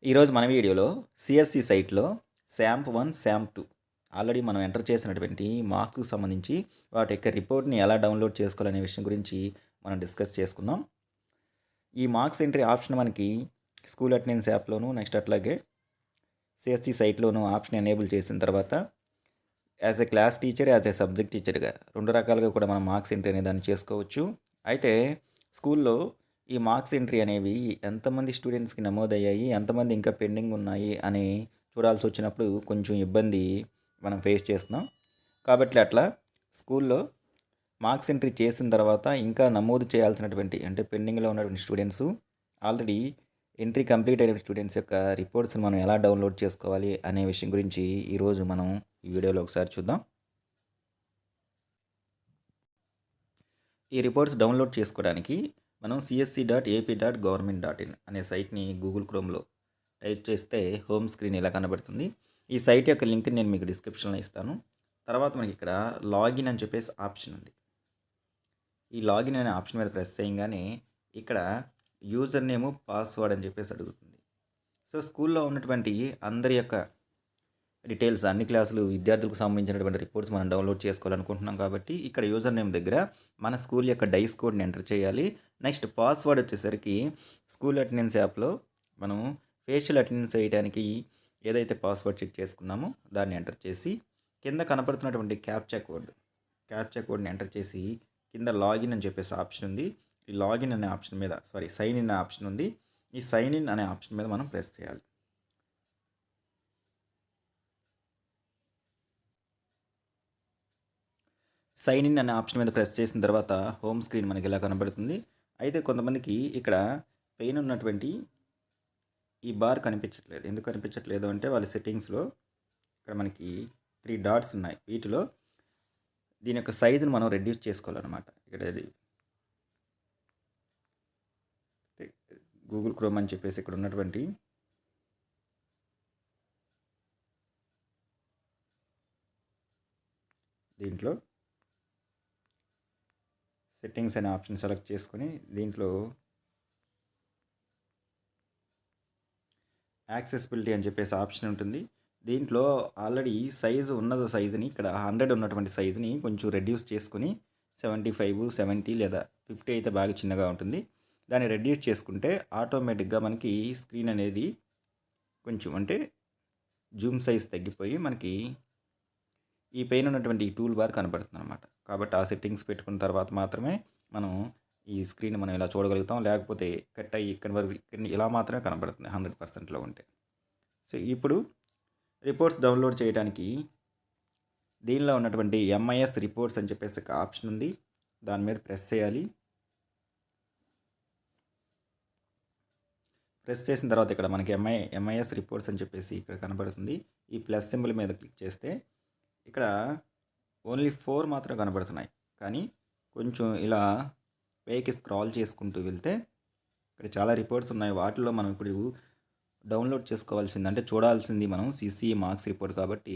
ఈరోజు మన వీడియోలో సిఎస్సి సైట్లో శాంప్ 1, శాంప్ 2 ఆల్రెడీ మనం ఎంటర్ చేసినటువంటి మార్క్స్కి సంబంధించి వాటి యొక్క రిపోర్ట్ని ఎలా డౌన్లోడ్ చేసుకోవాలనే విషయం గురించి మనం డిస్కస్ చేసుకుందాం. ఈ మార్క్స్ ఎంట్రీ ఆప్షన్ మనకి స్కూల్ అటెండెన్స్ యాప్లోను నెక్స్ట్ అట్లాగే సిఎస్సి సైట్లోను ఆప్షన్ ఎనేబుల్ చేసిన తర్వాత as a class teacher, as a subject టీచర్గా రెండు రకాలుగా కూడా మనం మార్క్స్ ఎంట్రీ అనే దాన్ని చేసుకోవచ్చు. అయితే స్కూల్లో ఈ మార్క్స్ ఎంట్రీ అనేవి ఎంతమంది స్టూడెంట్స్కి నమోదయ్యాయి, ఎంతమంది ఇంకా పెండింగ్ ఉన్నాయి అని చూడాల్సి వచ్చినప్పుడు కొంచెం ఇబ్బంది మనం ఫేస్ చేస్తున్నాం. కాబట్టి అట్లా స్కూల్లో మార్క్స్ ఎంట్రీ చేసిన తర్వాత ఇంకా నమోదు చేయాల్సినటువంటి అంటే పెండింగ్లో ఉన్నటువంటి స్టూడెంట్స్, ఆల్రెడీ ఎంట్రీ కంప్లీట్ అయిన స్టూడెంట్స్ యొక్క రిపోర్ట్స్ని మనం ఎలా డౌన్లోడ్ చేసుకోవాలి అనే విషయం గురించి ఈరోజు మనం ఈ వీడియోలో ఒకసారి చూద్దాం. ఈ రిపోర్ట్స్ డౌన్లోడ్ చేసుకోవడానికి మనం csc.ap.government.in అనే సైట్ని గూగుల్ క్రోమ్లో టైప్ చేస్తే హోమ్ స్క్రీన్ ఇలా కనబడుతుంది. ఈ సైట్ యొక్క లింక్ నేను మీకు డిస్క్రిప్షన్లో ఇస్తాను. తర్వాత మనకి ఇక్కడ లాగిన్ అని చెప్పేసి ఆప్షన్ ఉంది. ఈ లాగిన్ అనే ఆప్షన్ మీద ప్రెస్ చేయగానే ఇక్కడ యూజర్ నేము, పాస్వర్డ్ అని చెప్పేసి అడుగుతుంది. సో స్కూల్లో ఉన్నటువంటి అందరి యొక్క డీటెయిల్స్, అన్ని క్లాసులు విద్యార్థులకు సంబంధించినటువంటి రిపోర్ట్స్ మనం డౌన్లోడ్ చేసుకోవాలనుకుంటున్నాం కాబట్టి ఇక్కడ యూజర్ నేమ్ దగ్గర మన స్కూల్ యొక్క డైస్ కోడ్ని ఎంటర్ చేయాలి. నెక్స్ట్ పాస్వర్డ్ వచ్చేసరికి స్కూల్ అటెండెన్స్ యాప్లో మనం ఫేషియల్ అటెండెన్స్ వేయడానికి ఏదైతే పాస్వర్డ్ చెక్ చేసుకున్నామో దాన్ని ఎంటర్ చేసి కింద కనపడుతున్నటువంటి క్యాప్చా కోడ్ని ఎంటర్ చేసి కింద లాగిన్ అని చెప్పేసి ఆప్షన్ ఉంది. ఈ లాగిన్ అనే ఆప్షన్ మీద సైన్ ఇన్ అనే ఆప్షన్ ఉంది. ఈ సైన్ ఇన్ అనే ఆప్షన్ మీద మనం ప్రెస్ చేయాలి. సైన్ ఇన్ అనే ఆప్షన్ మీద ప్రెస్ చేసిన తర్వాత హోమ్ స్క్రీన్ మనకి ఇలా కనబడుతుంది. అయితే కొంతమందికి ఇక్కడ పైన ఉన్నటువంటి ఈ బార్ కనిపించట్లేదు. ఎందుకు కనిపించట్లేదు అంటే వాళ్ళ సెట్టింగ్స్లో ఇక్కడ మనకి 3 డాట్స్ ఉన్నాయి. వీటిలో దీని యొక్క సైజును మనం రెడ్యూస్ చేసుకోవాలన్నమాట. ఇక్కడ ఇది గూగుల్ క్రోమ్ అని చెప్పేసి ఇక్కడ ఉన్నటువంటి దీంట్లో సెట్టింగ్స్ అనే ఆప్షన్ సెలెక్ట్ చేసుకొని దీంట్లో యాక్సెసిబిలిటీ అని చెప్పేసి ఆప్షన్ ఉంటుంది. దీంట్లో ఆల్రెడీ సైజుని ఇక్కడ 100 ఉన్నటువంటి సైజుని కొంచెం రెడ్యూస్ చేసుకొని 75, 70 లేదా 50 అయితే బాగా చిన్నగా ఉంటుంది. దాన్ని రెడ్యూస్ చేసుకుంటే ఆటోమేటిక్గా మనకి స్క్రీన్ అనేది కొంచెం అంటే జూమ్ సైజ్ తగ్గిపోయి మనకి ఈ పైన ఉన్నటువంటి ఈ టూల్ బార్ కనబడుతుంది అనమాట. కాబట్టి ఆ సెట్టింగ్స్ పెట్టుకున్న తర్వాత మాత్రమే మనం ఈ స్క్రీన్ మనం ఇలా చూడగలుగుతాం. లేకపోతే కట్ అయ్యి ఇక్కడి వరకు ఇలా మాత్రమే కనబడుతుంది 100%లో ఉంటే. సో ఇప్పుడు రిపోర్ట్స్ డౌన్లోడ్ చేయడానికి దీనిలో ఉన్నటువంటి MIS రిపోర్ట్స్ అని చెప్పేసి ఒక ఆప్షన్ ఉంది. దాని మీద ప్రెస్ చేయాలి. ప్రెస్ చేసిన తర్వాత ఇక్కడ మనకి MIS రిపోర్ట్స్ అని చెప్పేసి ఇక్కడ కనబడుతుంది. ఈ ప్లస్ సింబల్ మీద క్లిక్ చేస్తే ఇక్కడ ఓన్లీ 4 మాత్రం కనబడుతున్నాయి. కానీ కొంచెం ఇలా పైకి స్క్రాల్ చేసుకుంటూ వెళ్తే ఇక్కడ చాలా రిపోర్ట్స్ ఉన్నాయి. వాటిలో మనం ఇప్పుడు డౌన్లోడ్ చేసుకోవాల్సింది అంటే చూడాల్సింది మనం CCE మార్క్స్ రిపోర్ట్ కాబట్టి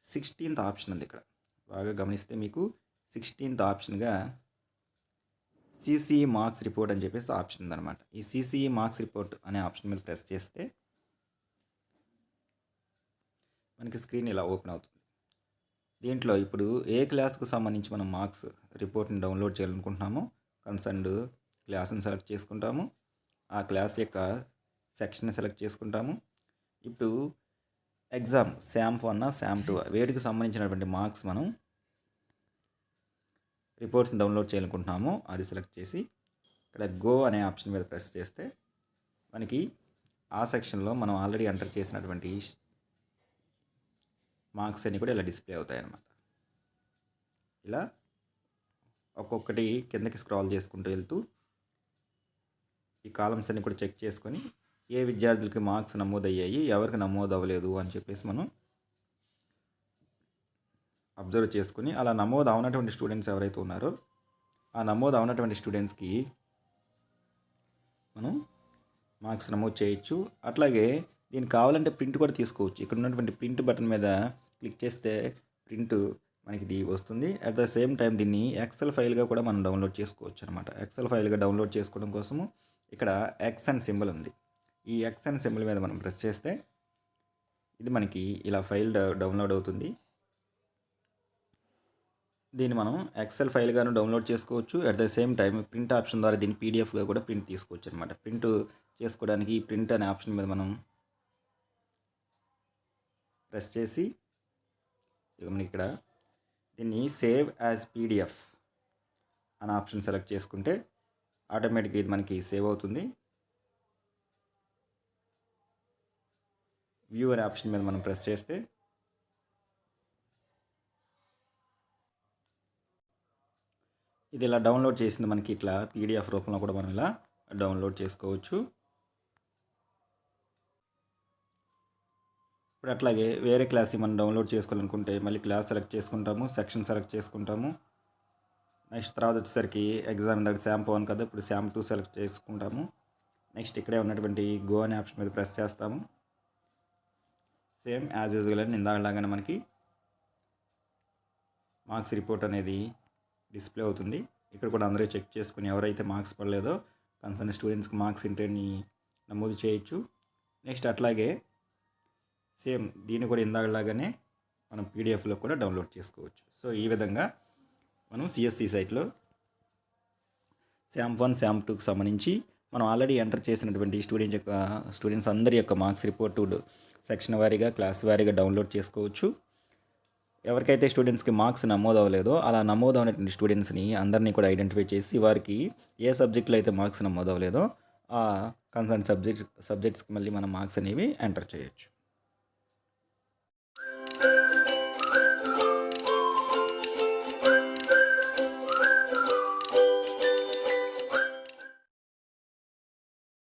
16th ఆప్షన్ ఉంది. ఇక్కడ బాగా గమనిస్తే మీకు 16th ఆప్షన్గా CCE మార్క్స్ రిపోర్ట్ అని చెప్పేసి ఆప్షన్ ఉందన్నమాట. ఈ CCE మార్క్స్ రిపోర్ట్ అనే ఆప్షన్ మీద ప్రెస్ చేస్తే మనకి స్క్రీన్ ఇలా ఓపెన్ అవుతుంది. దీంట్లో ఇప్పుడు ఏ క్లాస్కు సంబంధించి మనం మార్క్స్ రిపోర్ట్ని డౌన్లోడ్ చేయాలనుకుంటున్నామో కన్సర్న్డ్ క్లాస్ని సెలెక్ట్ చేసుకుంటాము. ఆ క్లాస్ యొక్క సెక్షన్ని సెలెక్ట్ చేసుకుంటాము. ఇప్పుడు ఎగ్జామ్ శాంప్ 1, శాంప్ 2 వేటికి సంబంధించినటువంటి మార్క్స్ మనం రిపోర్ట్స్ని డౌన్లోడ్ చేయాలనుకుంటున్నామో అది సెలెక్ట్ చేసి ఇక్కడ గో అనే ఆప్షన్ మీద ప్రెస్ చేస్తే మనకి ఆ సెక్షన్లో మనం ఆల్రెడీ ఎంటర్ చేసినటువంటి మార్క్స్ అన్నీ కూడా ఇలా డిస్ప్లే అవుతాయి అన్నమాట. ఇలా ఒక్కొక్కటి కిందకి స్క్రాల్ చేసుకుంటూ వెళ్తూ ఈ కాలమ్స్ అన్ని కూడా చెక్ చేసుకొని ఏ విద్యార్థులకి మార్క్స్ నమోదయ్యాయి, ఎవరికి నమోదు అవ్వలేదు అని చెప్పేసి మనం అబ్జర్వ్ చేసుకుని అలా నమోదు అవనటువంటి స్టూడెంట్స్ ఎవరైతే ఉన్నారో ఆ నమోదు అవనటువంటి స్టూడెంట్స్కి మనం మార్క్స్ నమోదు చేయొచ్చు. అట్లాగే దీనికి కావాలంటే ప్రింట్ కూడా తీసుకోవచ్చు. ఇక్కడ ఉన్నటువంటి ప్రింట్ బటన్ మీద క్లిక్ చేస్తే ప్రింట్ మనకి ఇది వస్తుంది. అట్ ద సేమ్ టైం దీన్ని ఎక్సెల్ ఫైల్గా కూడా మనం డౌన్లోడ్ చేసుకోవచ్చు అనమాట. ఎక్సెల్ ఫైల్గా డౌన్లోడ్ చేసుకోవడం కోసము ఇక్కడ ఎక్స్ అని సింబల్ ఉంది. ఈ ఎక్స్ అనే సింబల్ మీద మనం ప్రెస్ చేస్తే ఇది మనకి ఇలా ఫైల్ డౌన్లోడ్ అవుతుంది. దీన్ని మనం ఎక్సెల్ ఫైల్గాను డౌన్లోడ్ చేసుకోవచ్చు. At the same time print option ద్వారా దీన్ని పీడిఎఫ్గా కూడా ప్రింట్ తీసుకోవచ్చు అనమాట. ప్రింట్ చేసుకోవడానికి ప్రింట్ అనే ఆప్షన్ మీద మనం ప్రెస్ చేసి మనకి ఇక్కడ దీన్ని సేవ్ యాజ్ పీడిఎఫ్ అనే ఆప్షన్ సెలెక్ట్ చేసుకుంటే ఆటోమేటిక్గా ఇది మనకి సేవ్ అవుతుంది. వ్యూ అనే ఆప్షన్ మీద మనం ప్రెస్ చేస్తే ఇది ఇలా డౌన్లోడ్ చేసింది మనకి ఇట్లా పీడిఎఫ్ రూపంలో కూడా మనం ఇలా డౌన్లోడ్ చేసుకోవచ్చు. ఇప్పుడు అట్లాగే వేరే క్లాస్ మనం డౌన్లోడ్ చేసుకోవాలనుకుంటే మళ్ళీ క్లాస్ సెలెక్ట్ చేసుకుంటాము, సెక్షన్ సెలెక్ట్ చేసుకుంటాము. నెక్స్ట్ తర్వాత వచ్చేసరికి ఎగ్జామ్ దగ్గర శాంప్ 1 కదా, ఇప్పుడు శాంప్ 2 సెలెక్ట్ చేసుకుంటాము. నెక్స్ట్ ఇక్కడే ఉన్నటువంటి గో అనే ఆప్షన్ మీద ప్రెస్ చేస్తాము. సేమ్ యాజ్ యూజువల్ అని ఇందాకలాగానే మనకి మార్క్స్ రిపోర్ట్ అనేది డిస్ప్లే అవుతుంది. ఇక్కడ కూడా అందరూ చెక్ చేసుకుని ఎవరైతే మార్క్స్ పడలేదో కన్సర్న్ స్టూడెంట్స్కి మార్క్స్ ఇంటర్ని నమోదు చేయొచ్చు. నెక్స్ట్ అట్లాగే సేమ్ దీన్ని కూడా ఇందాకలాగానే మనం పీడిఎఫ్లో కూడా డౌన్లోడ్ చేసుకోవచ్చు. సో ఈ విధంగా మనం సిఎస్సి సైట్లో శాంప్ 1 శాంప్ 2కి సంబంధించి మనం ఆల్రెడీ ఎంటర్ చేసినటువంటి స్టూడెంట్స్ అందరి యొక్క మార్క్స్ రిపోర్టు సెక్షన్ వారీగా క్లాస్ వారీగా డౌన్లోడ్ చేసుకోవచ్చు. ఎవరికైతే స్టూడెంట్స్కి మార్క్స్ నమోదు అవ్వలేదో అలా నమోదు అయినటువంటి స్టూడెంట్స్ని అందరినీ కూడా ఐడెంటిఫై చేసి వారికి ఏ సబ్జెక్టులో అయితే మార్క్స్ నమోదు అవ్వలేదో ఆ కన్సర్న్ సబ్జెక్ట్స్కి మళ్ళీ మనం మార్క్స్ అనేవి ఎంటర్ చేయొచ్చు.